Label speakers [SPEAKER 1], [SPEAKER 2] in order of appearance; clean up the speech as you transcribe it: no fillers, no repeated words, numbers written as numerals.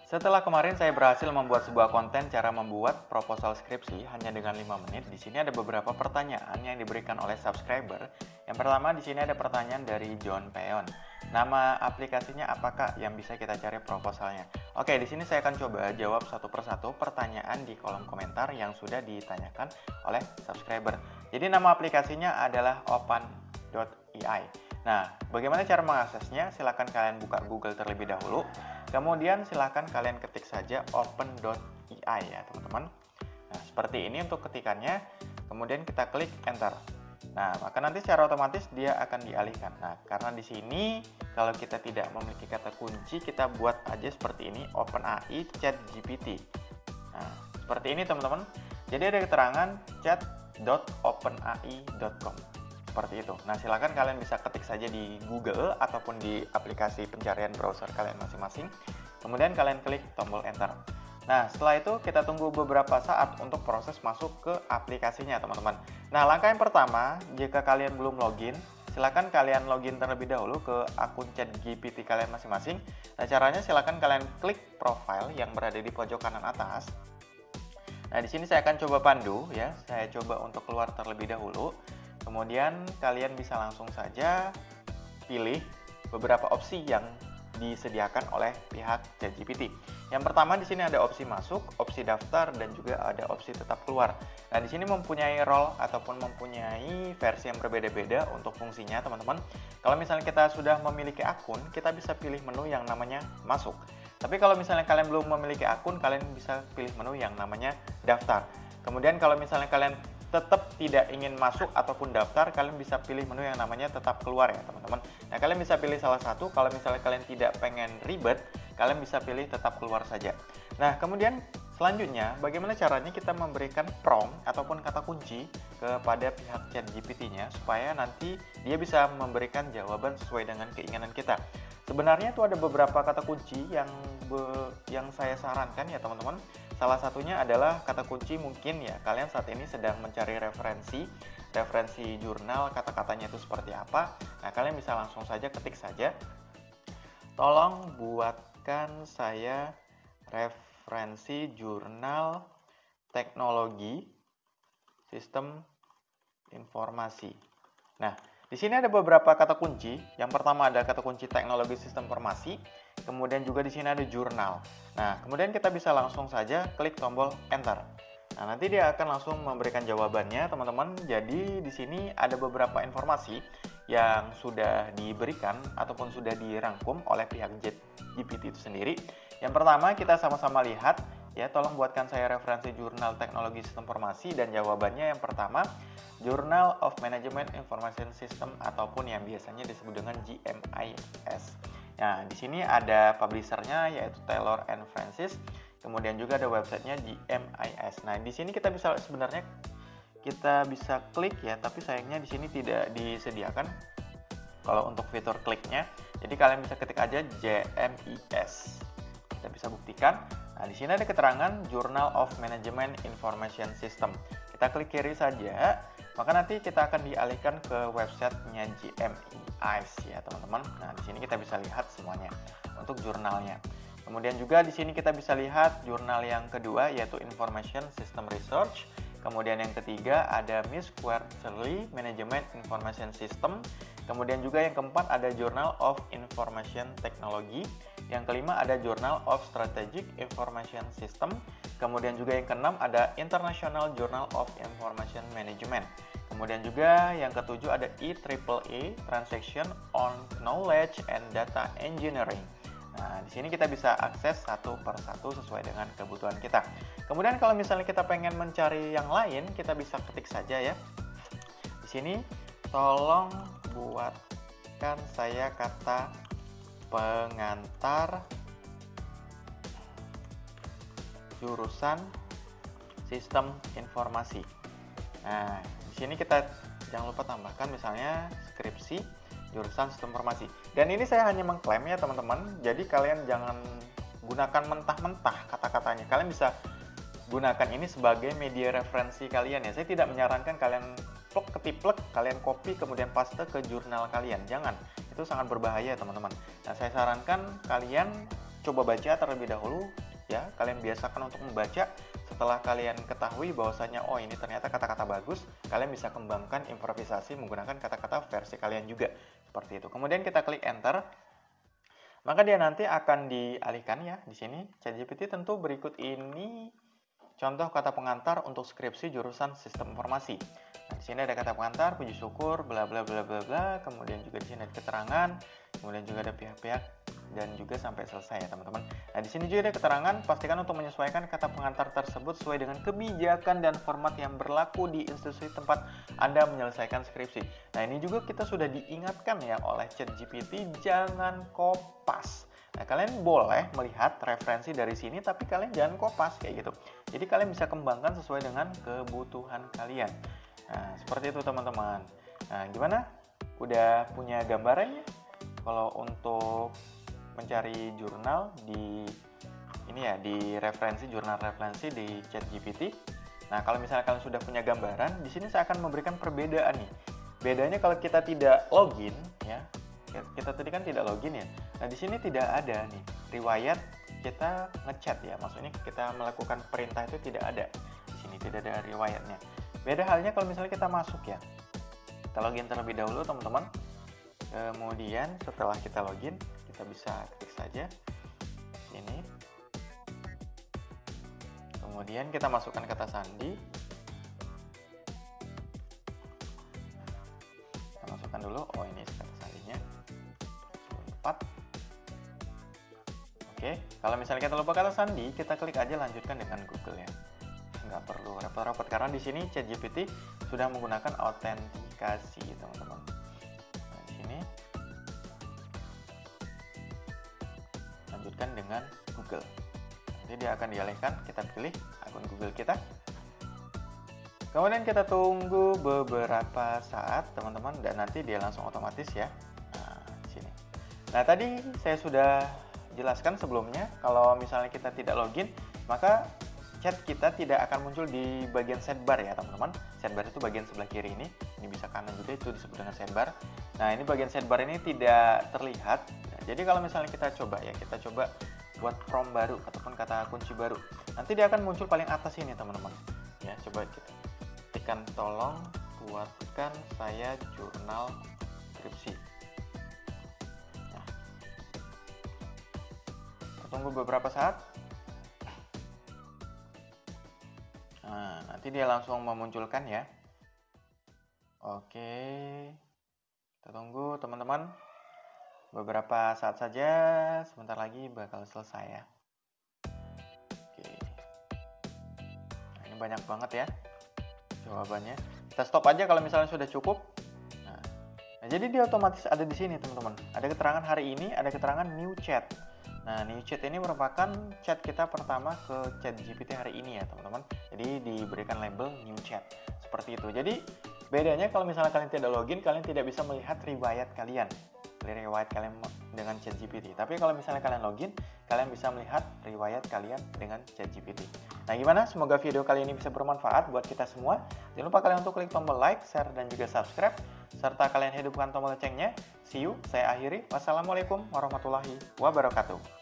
[SPEAKER 1] Setelah kemarin saya berhasil membuat sebuah konten cara membuat proposal skripsi hanya dengan 5 menit. Di sini ada beberapa pertanyaan yang diberikan oleh subscriber. Yang pertama di sini ada pertanyaan dari John Peon. Nama aplikasinya apakah yang bisa kita cari proposalnya? Oke, di sini saya akan coba jawab satu persatu pertanyaan di kolom komentar yang sudah ditanyakan oleh subscriber. Jadi nama aplikasinya adalah open.ai. Nah, bagaimana cara mengaksesnya? Silahkan kalian buka Google terlebih dahulu. Kemudian silahkan kalian ketik saja open.ai ya teman-teman. Nah, seperti ini untuk ketikannya. Kemudian kita klik enter. Nah, maka nanti secara otomatis dia akan dialihkan. Nah, karena di sini kalau kita tidak memiliki kata kunci, kita buat aja seperti ini, OpenAI ChatGPT. Nah, seperti ini teman-teman. Jadi ada keterangan chat.openai.com. Seperti itu. Nah, silakan kalian bisa ketik saja di Google ataupun di aplikasi pencarian browser kalian masing-masing. Kemudian kalian klik tombol enter. Nah, setelah itu kita tunggu beberapa saat untuk proses masuk ke aplikasinya, teman-teman. Nah, langkah yang pertama, jika kalian belum login, silakan kalian login terlebih dahulu ke akun ChatGPT kalian masing-masing. Nah, caranya silakan kalian klik profile yang berada di pojok kanan atas. Nah, di sini saya akan coba pandu ya. Saya coba untuk keluar terlebih dahulu. Kemudian kalian bisa langsung saja pilih beberapa opsi yang disediakan oleh pihak ChatGPT. Yang pertama di sini ada opsi masuk, opsi daftar, dan juga ada opsi tetap keluar. Nah, di sini mempunyai role ataupun mempunyai versi yang berbeda-beda untuk fungsinya, teman-teman. Kalau misalnya kita sudah memiliki akun, kita bisa pilih menu yang namanya masuk. Tapi kalau misalnya kalian belum memiliki akun, kalian bisa pilih menu yang namanya daftar. Kemudian kalau misalnya kalian tetap tidak ingin masuk ataupun daftar, kalian bisa pilih menu yang namanya tetap keluar ya teman-teman. Nah, kalian bisa pilih salah satu. Kalau misalnya kalian tidak pengen ribet, kalian bisa pilih tetap keluar saja. Nah, kemudian selanjutnya bagaimana caranya kita memberikan prompt ataupun kata kunci kepada pihak ChatGPT-nya supaya nanti dia bisa memberikan jawaban sesuai dengan keinginan kita. Sebenarnya itu ada beberapa kata kunci yang saya sarankan ya teman-teman. Salah satunya adalah kata kunci mungkin ya kalian saat ini sedang mencari referensi jurnal, kata-katanya itu seperti apa. Nah, kalian bisa langsung saja ketik saja, tolong buatkan saya referensi jurnal teknologi sistem informasi. Nah, di sini ada beberapa kata kunci. Yang pertama ada kata kunci teknologi sistem informasi. Kemudian juga di sini ada jurnal. Nah, kemudian kita bisa langsung saja klik tombol enter. Nah, nanti dia akan langsung memberikan jawabannya, teman-teman. Jadi di sini ada beberapa informasi yang sudah diberikan ataupun sudah dirangkum oleh pihak GPT itu sendiri. Yang pertama kita sama-sama lihat ya, tolong buatkan saya referensi jurnal teknologi sistem informasi, dan jawabannya yang pertama Journal of Management Information System ataupun yang biasanya disebut dengan JMIS. Nah, di sini ada publishernya yaitu Taylor and Francis. Kemudian juga ada websitenya JMIS. Nah, di sini kita bisa klik ya, tapi sayangnya di sini tidak disediakan kalau untuk fitur kliknya. Jadi kalian bisa ketik aja JMIS. Kita bisa buktikan. Nah, di sini ada keterangan Journal of Management Information System. Kita klik kiri saja, maka nanti kita akan dialihkan ke websitenya JMIS ya teman-teman. Nah, di sini kita bisa lihat semuanya untuk jurnalnya. Kemudian juga di sini kita bisa lihat jurnal yang kedua yaitu Information System Research. Kemudian yang ketiga ada Miss Quarterly Management Information System. Kemudian juga yang keempat ada Journal of Information Technology. Yang kelima ada Journal of Strategic Information System. Kemudian juga yang keenam ada International Journal of Information Management. Kemudian juga yang ketujuh ada IEEE Transaction on Knowledge and Data Engineering. Nah, di sini kita bisa akses satu per satu sesuai dengan kebutuhan kita. Kemudian kalau misalnya kita pengen mencari yang lain, kita bisa ketik saja ya. Di sini tolong buatkan saya kata pengantar jurusan sistem informasi. Nah, di sini kita jangan lupa tambahkan misalnya skripsi jurusan sistem informasi. Dan ini saya hanya mengklaim ya teman-teman. Jadi kalian jangan gunakan mentah-mentah kata-katanya. Kalian bisa gunakan ini sebagai media referensi kalian ya. Saya tidak menyarankan kalian ketiplek, kalian copy kemudian paste ke jurnal kalian. Jangan. Itu sangat berbahaya teman-teman. Nah, saya sarankan kalian coba baca terlebih dahulu ya. Kalian biasakan untuk membaca. Setelah kalian ketahui bahwasanya oh ini ternyata kata-kata bagus, kalian bisa kembangkan improvisasi menggunakan kata-kata versi kalian juga. Seperti itu. Kemudian kita klik enter. Maka dia nanti akan dialihkan ya di sini. ChatGPT tentu berikut ini contoh kata pengantar untuk skripsi jurusan Sistem Informasi. Nah, di sini ada kata pengantar, puji syukur, bla bla bla bla bla. Kemudian juga di sini ada keterangan, kemudian juga ada pihak-pihak dan juga sampai selesai ya teman-teman. Nah, di sini juga ada keterangan, pastikan untuk menyesuaikan kata pengantar tersebut sesuai dengan kebijakan dan format yang berlaku di institusi tempat Anda menyelesaikan skripsi. Nah, ini juga kita sudah diingatkan ya oleh ChatGPT, jangan kopas. Nah, kalian boleh melihat referensi dari sini, tapi kalian jangan kopas kayak gitu. Jadi kalian bisa kembangkan sesuai dengan kebutuhan kalian. Nah, seperti itu teman-teman. Nah, gimana? Udah punya gambarannya? Kalau untuk mencari jurnal di ini ya, di referensi, jurnal referensi di ChatGPT. Nah, kalau misalnya kalian sudah punya gambaran, di sini saya akan memberikan perbedaan nih. Bedanya kalau kita tidak login ya. Kita tadi kan tidak login ya. Nah, di sini tidak ada nih riwayat kita ngechat ya. Maksudnya kita melakukan perintah itu tidak ada. Di sini tidak ada riwayatnya. Beda halnya kalau misalnya kita masuk ya. Kita login terlebih dahulu, teman-teman. Kemudian setelah kita login, kita bisa klik saja ini. Kemudian kita masukkan kata sandi. Kita masukkan dulu. Oh, ini kata sandinya. 4. Oke, kalau misalnya kita lupa kata sandi, kita klik aja lanjutkan dengan Google ya. Nggak perlu repot-repot karena di sini ChatGPT sudah menggunakan autentikasi, teman-teman. Nah, di sini lanjutkan dengan Google. Nanti dia akan dialihkan, kita pilih akun Google kita. Kemudian kita tunggu beberapa saat, teman-teman, dan nanti dia langsung otomatis ya. Nah, di sini. Nah, tadi saya sudah jelaskan sebelumnya, kalau misalnya kita tidak login, maka chat kita tidak akan muncul di bagian sidebar ya teman-teman. Sidebar itu bagian sebelah kiri ini bisa kanan juga, itu disebut dengan sidebar. Nah, ini bagian sidebar ini tidak terlihat. Nah, jadi kalau misalnya kita coba ya, kita coba buat prompt baru ataupun kata kunci baru, nanti dia akan muncul paling atas ini teman-teman. Ya, coba kita tekan tolong buatkan saya jurnal skripsi. Tunggu beberapa saat. Nah, nanti dia langsung memunculkan ya. Oke. Kita tunggu teman-teman. Beberapa saat saja, sebentar lagi bakal selesai ya. Oke. Nah, ini banyak banget ya jawabannya. Kita stop aja kalau misalnya sudah cukup. Nah, jadi dia otomatis ada di sini teman-teman. Ada keterangan hari ini, ada keterangan new chat. Nah, new chat ini merupakan chat kita pertama ke ChatGPT hari ini ya, teman-teman. Jadi diberikan label new chat. Seperti itu. Jadi bedanya kalau misalnya kalian tidak login, kalian tidak bisa melihat riwayat kalian. Riwayat kalian dengan ChatGPT. Tapi kalau misalnya kalian login, kalian bisa melihat riwayat kalian dengan ChatGPT. Nah, gimana? Semoga video kali ini bisa bermanfaat buat kita semua. Jangan lupa kalian untuk klik tombol like, share, dan juga subscribe. Serta kalian hidupkan tombol loncengnya. See you, saya akhiri. Wassalamualaikum warahmatullahi wabarakatuh.